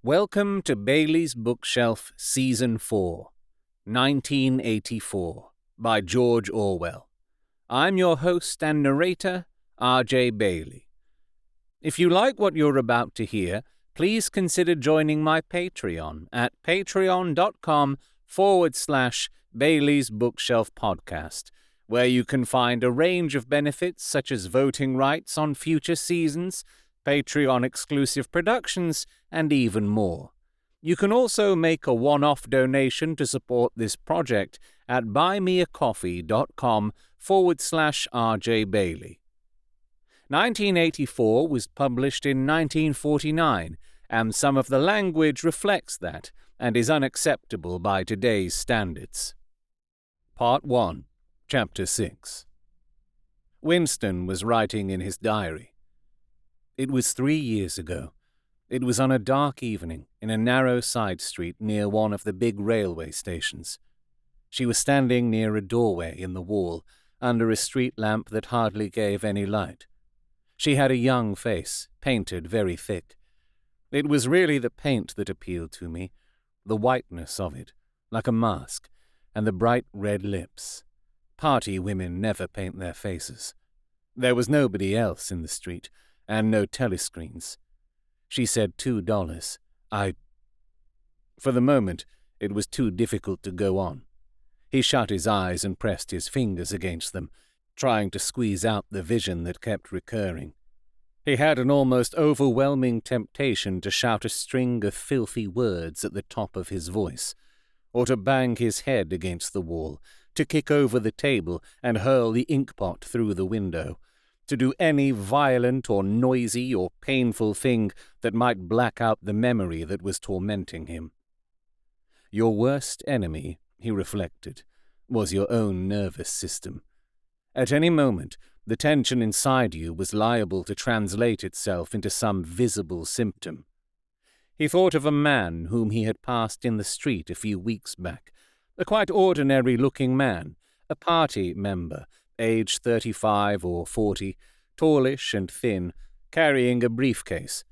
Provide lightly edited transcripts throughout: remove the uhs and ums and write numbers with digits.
Welcome to Bailey's Bookshelf Season 4, 1984, by George Orwell. I'm your host and narrator, R.J. Bailey. If you like what you're about to hear, please consider joining my Patreon at patreon.com/Bailey's Bookshelf Podcast, where you can find a range of benefits such as voting rights on future seasons, Patreon-exclusive productions, and even more. You can also make a one-off donation to support this project at buymeacoffee.com/RJ Bailey. 1984 was published in 1949, and some of the language reflects that and is unacceptable by today's standards. Part 1, Chapter 6. Winston was writing in his diary. It was 3 years ago. It was on a dark evening in a narrow side street near one of the big railway stations. She was standing near a doorway in the wall, under a street lamp that hardly gave any light. She had a young face, painted very thick. It was really the paint that appealed to me, the whiteness of it, like a mask, and the bright red lips. Party women never paint their faces. There was nobody else in the street, and no telescreens. She said $2. For the moment, it was too difficult to go on. He shut his eyes and pressed his fingers against them, trying to squeeze out the vision that kept recurring. He had an almost overwhelming temptation to shout a string of filthy words at the top of his voice, or to bang his head against the wall, to kick over the table and hurl the inkpot through the window, to do any violent or noisy or painful thing that might black out the memory that was tormenting him. Your worst enemy, he reflected, was your own nervous system. At any moment, the tension inside you was liable to translate itself into some visible symptom. He thought of a man whom he had passed in the street a few weeks back, a quite ordinary-looking man, a party member, aged 35 or 40, tallish and thin, carrying a briefcase.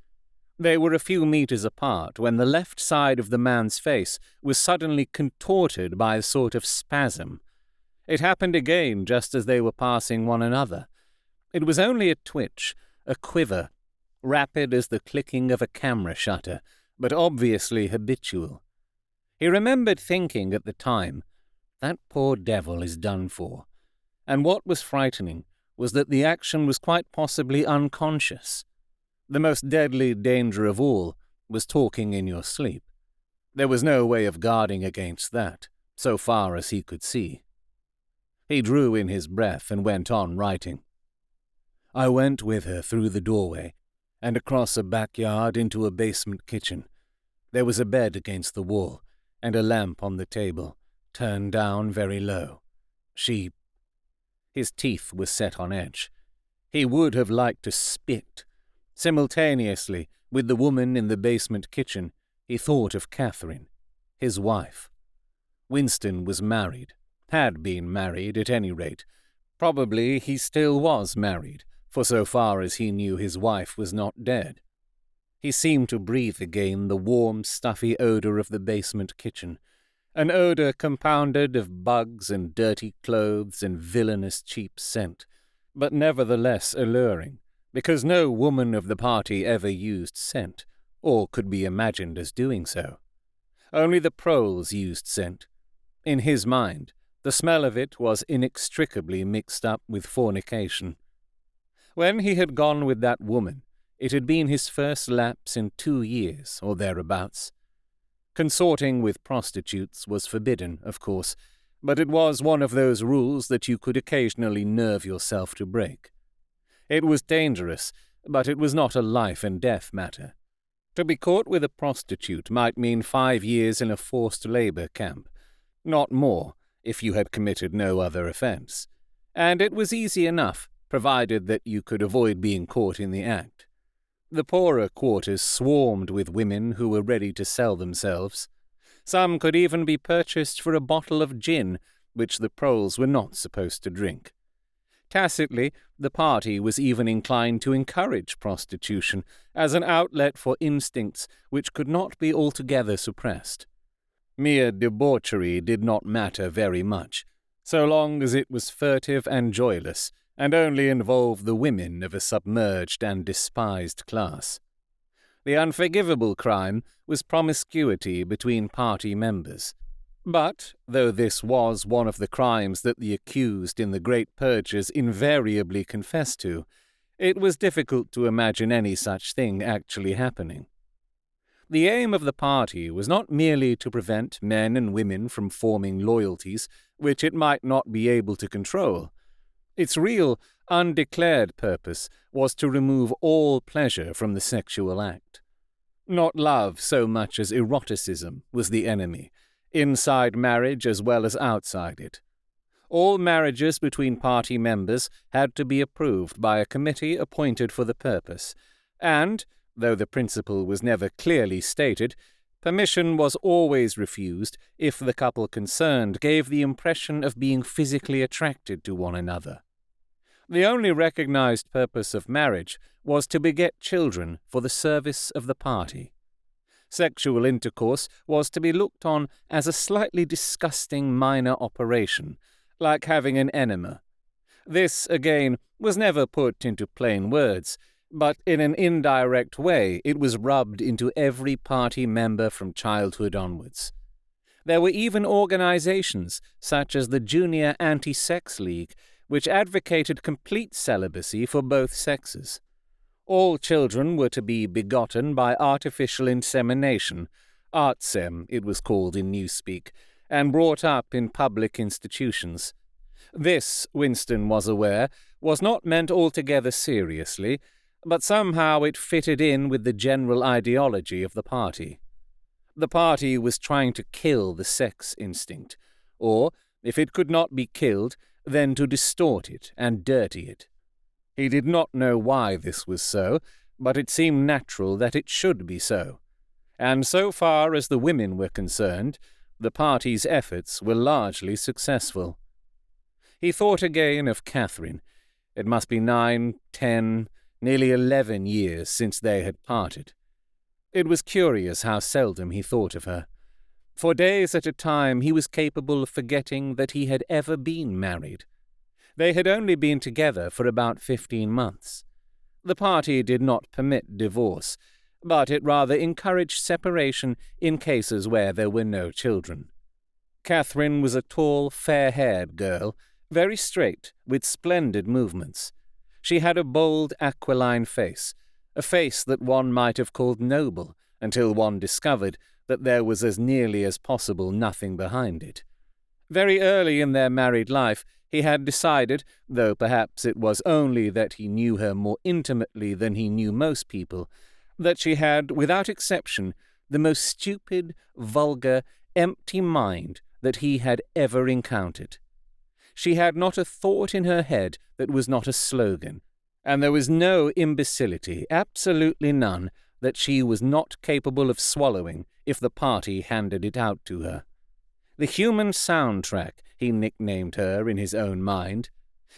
They were a few meters apart when the left side of the man's face was suddenly contorted by a sort of spasm. It happened again just as they were passing one another. It was only a twitch, a quiver, rapid as the clicking of a camera shutter, but obviously habitual. He remembered thinking at the time, "That poor devil is done for." And what was frightening was that the action was quite possibly unconscious. The most deadly danger of all was talking in your sleep. There was no way of guarding against that, so far as he could see. He drew in his breath and went on writing. I went with her through the doorway and across a backyard into a basement kitchen. There was a bed against the wall and a lamp on the table, turned down very low. His teeth were set on edge. He would have liked to spit. Simultaneously, with the woman in the basement kitchen, he thought of Catherine, his wife. Winston was married, had been married at any rate. Probably he still was married, for so far as he knew his wife was not dead. He seemed to breathe again the warm, stuffy odor of the basement kitchen, an odor compounded of bugs and dirty clothes and villainous cheap scent, but nevertheless alluring, because no woman of the party ever used scent, or could be imagined as doing so. Only the proles used scent. In his mind, the smell of it was inextricably mixed up with fornication. When he had gone with that woman, it had been his first lapse in 2 years, or thereabouts. Consorting with prostitutes was forbidden, of course, but it was one of those rules that you could occasionally nerve yourself to break. It was dangerous, but it was not a life-and-death matter. To be caught with a prostitute might mean 5 years in a forced labor camp, not more, if you had committed no other offense. And it was easy enough, provided that you could avoid being caught in the act. The poorer quarters swarmed with women who were ready to sell themselves. Some could even be purchased for a bottle of gin, which the proles were not supposed to drink. Tacitly, the party was even inclined to encourage prostitution as an outlet for instincts which could not be altogether suppressed. Mere debauchery did not matter very much, so long as it was furtive and joyless, and only involved the women of a submerged and despised class. The unforgivable crime was promiscuity between party members. But, though this was one of the crimes that the accused in the Great Purges invariably confessed to, it was difficult to imagine any such thing actually happening. The aim of the party was not merely to prevent men and women from forming loyalties which it might not be able to control. Its real, undeclared purpose was to remove all pleasure from the sexual act. Not love so much as eroticism was the enemy, inside marriage as well as outside it. All marriages between party members had to be approved by a committee appointed for the purpose, and, though the principle was never clearly stated, permission was always refused if the couple concerned gave the impression of being physically attracted to one another. The only recognized purpose of marriage was to beget children for the service of the party. Sexual intercourse was to be looked on as a slightly disgusting minor operation, like having an enema. This, again, was never put into plain words, but in an indirect way it was rubbed into every party member from childhood onwards. There were even organizations, such as the Junior Anti-Sex League, which advocated complete celibacy for both sexes. All children were to be begotten by artificial insemination, artsem it was called in newspeak, and brought up in public institutions. This, Winston was aware, was not meant altogether seriously, but somehow it fitted in with the general ideology of the party. The party was trying to kill the sex instinct, or, if it could not be killed, then to distort it and dirty it. He did not know why this was so, but it seemed natural that it should be so. And so far as the women were concerned, the party's efforts were largely successful. He thought again of Catherine. It must be 9, 10, nearly 11 years since they had parted. It was curious how seldom he thought of her. For days at a time he was capable of forgetting that he had ever been married. They had only been together for about 15 months. The party did not permit divorce, but it rather encouraged separation in cases where there were no children. Catherine was a tall, fair-haired girl, very straight, with splendid movements. She had a bold, aquiline face, a face that one might have called noble, until one discovered that there was as nearly as possible nothing behind it. Very early in their married life, he had decided, though perhaps it was only that he knew her more intimately than he knew most people, that she had, without exception, the most stupid, vulgar, empty mind that he had ever encountered. She had not a thought in her head that was not a slogan, and there was no imbecility, absolutely none, that she was not capable of swallowing if the party handed it out to her. The human soundtrack, he nicknamed her in his own mind.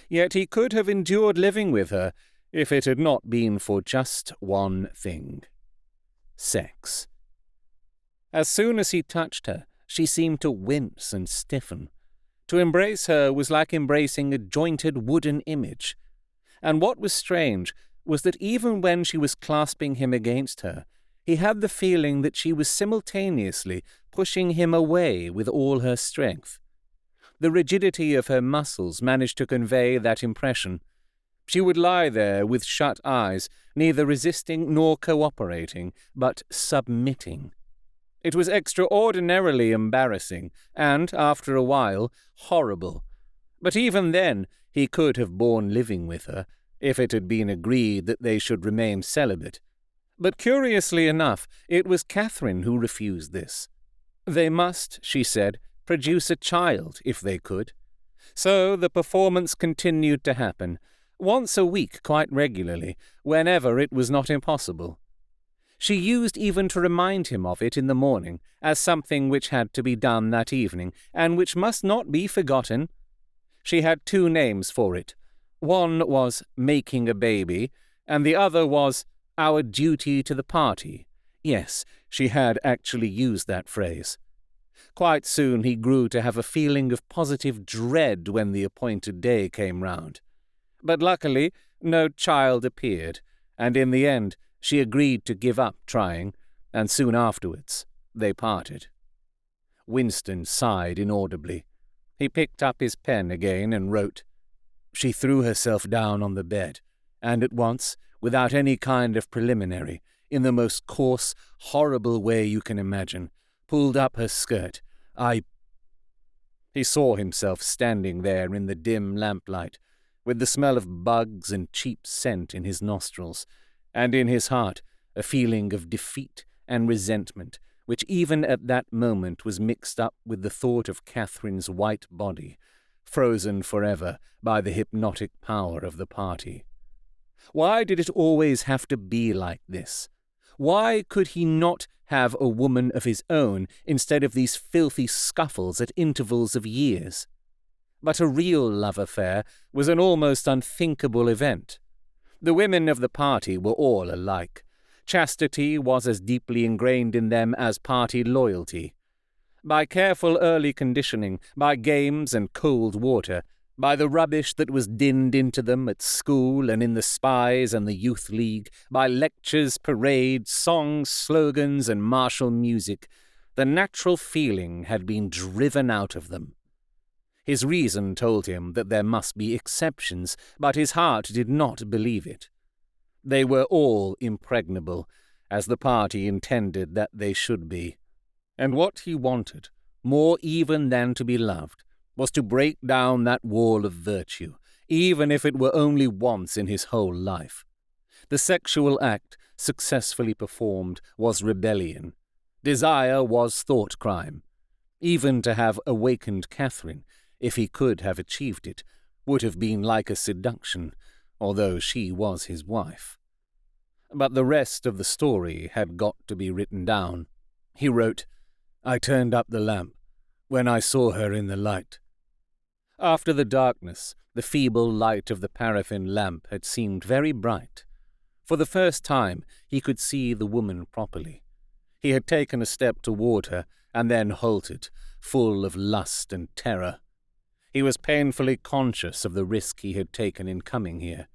Yet he could have endured living with her if it had not been for just one thing: sex. As soon as he touched her, she seemed to wince and stiffen. To embrace her was like embracing a jointed wooden image. And what was strange was that even when she was clasping him against her, he had the feeling that she was simultaneously pushing him away with all her strength. The rigidity of her muscles managed to convey that impression. She would lie there with shut eyes, neither resisting nor cooperating, but submitting. It was extraordinarily embarrassing, and, after a while, horrible. But even then, he could have borne living with her, if it had been agreed that they should remain celibate. But curiously enough, it was Catherine who refused this. They must, she said, produce a child if they could. So the performance continued to happen, once a week quite regularly, whenever it was not impossible. She used even to remind him of it in the morning, as something which had to be done that evening, and which must not be forgotten. She had 2 names for it, One was making a baby, and the other was our duty to the party. Yes, she had actually used that phrase. Quite soon he grew to have a feeling of positive dread when the appointed day came round. But luckily, no child appeared, and in the end she agreed to give up trying, and soon afterwards they parted. Winston sighed inaudibly. He picked up his pen again and wrote. She threw herself down on the bed, and at once, without any kind of preliminary, in the most coarse, horrible way you can imagine, pulled up her skirt. He saw himself standing there in the dim lamplight, with the smell of bugs and cheap scent in his nostrils, and in his heart a feeling of defeat and resentment, which even at that moment was mixed up with the thought of Catherine's white body, frozen forever by the hypnotic power of the party. Why did it always have to be like this? Why could he not have a woman of his own instead of these filthy scuffles at intervals of years? But a real love affair was an almost unthinkable event. The women of the party were all alike. Chastity was as deeply ingrained in them as party loyalty. By careful early conditioning, by games and cold water, by the rubbish that was dinned into them at school and in the spies and the youth league, by lectures, parades, songs, slogans, and martial music, the natural feeling had been driven out of them. His reason told him that there must be exceptions, but his heart did not believe it. They were all impregnable, as the party intended that they should be. And what he wanted, more even than to be loved, was to break down that wall of virtue, even if it were only once in his whole life. The sexual act, successfully performed, was rebellion. Desire was thought crime. Even to have awakened Catherine, if he could have achieved it, would have been like a seduction, although she was his wife. But the rest of the story had got to be written down. He wrote, I turned up the lamp when I saw her in the light. After the darkness, the feeble light of the paraffin lamp had seemed very bright. For the first time, he could see the woman properly. He had taken a step toward her, and then halted, full of lust and terror. He was painfully conscious of the risk he had taken in coming here.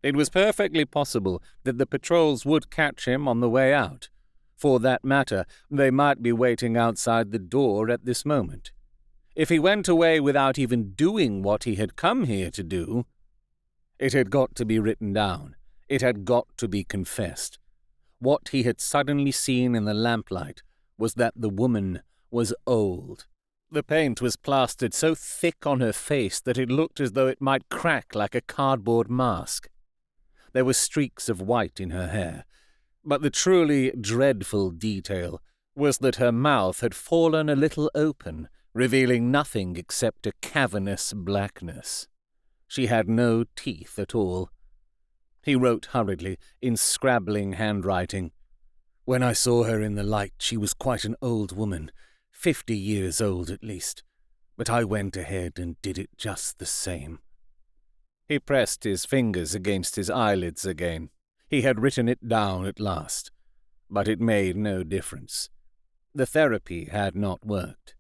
It was perfectly possible that the patrols would catch him on the way out. For that matter, they might be waiting outside the door at this moment. If he went away without even doing what he had come here to do, it had got to be written down. It had got to be confessed. What he had suddenly seen in the lamplight was that the woman was old. The paint was plastered so thick on her face that it looked as though it might crack like a cardboard mask. There were streaks of white in her hair, but the truly dreadful detail was that her mouth had fallen a little open, revealing nothing except a cavernous blackness. She had no teeth at all. He wrote hurriedly, in scrabbling handwriting. When I saw her in the light, she was quite an old woman, 50 years old at least, but I went ahead and did it just the same. He pressed his fingers against his eyelids again. He had written it down at last, but it made no difference. The therapy had not worked.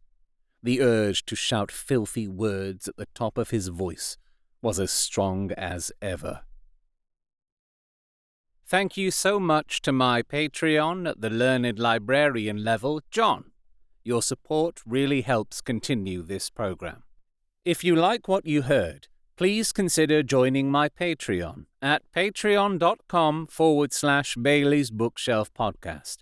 The urge to shout filthy words at the top of his voice was as strong as ever. Thank you so much to my Patreon at the Learned Librarian level, John. Your support really helps continue this program. If you like what you heard, please consider joining my Patreon at patreon.com/Bailey's Bookshelf Podcast,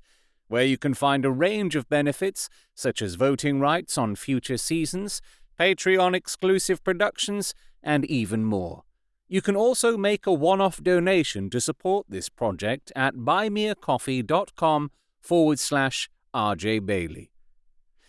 where you can find a range of benefits such as voting rights on future seasons, Patreon-exclusive productions, and even more. You can also make a one-off donation to support this project at buymeacoffee.com/RJ Bailey.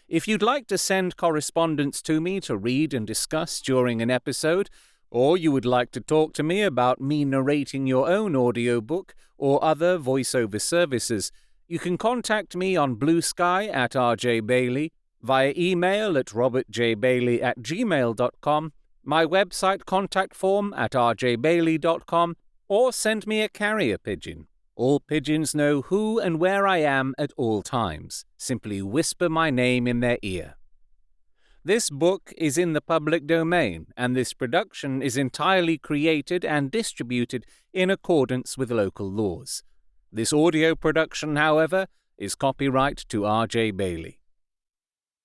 If you'd like to send correspondence to me to read and discuss during an episode, or you would like to talk to me about me narrating your own audiobook or other voiceover services, you can contact me on Blue Sky at RJ Bailey, via email at robertjbailey@gmail.com, my website contact form at rjbailey.com, or send me a carrier pigeon. All pigeons know who and where I am at all times. Simply whisper my name in their ear. This book is in the public domain, and this production is entirely created and distributed in accordance with local laws. This audio production, however, is copyright to R.J. Bailey.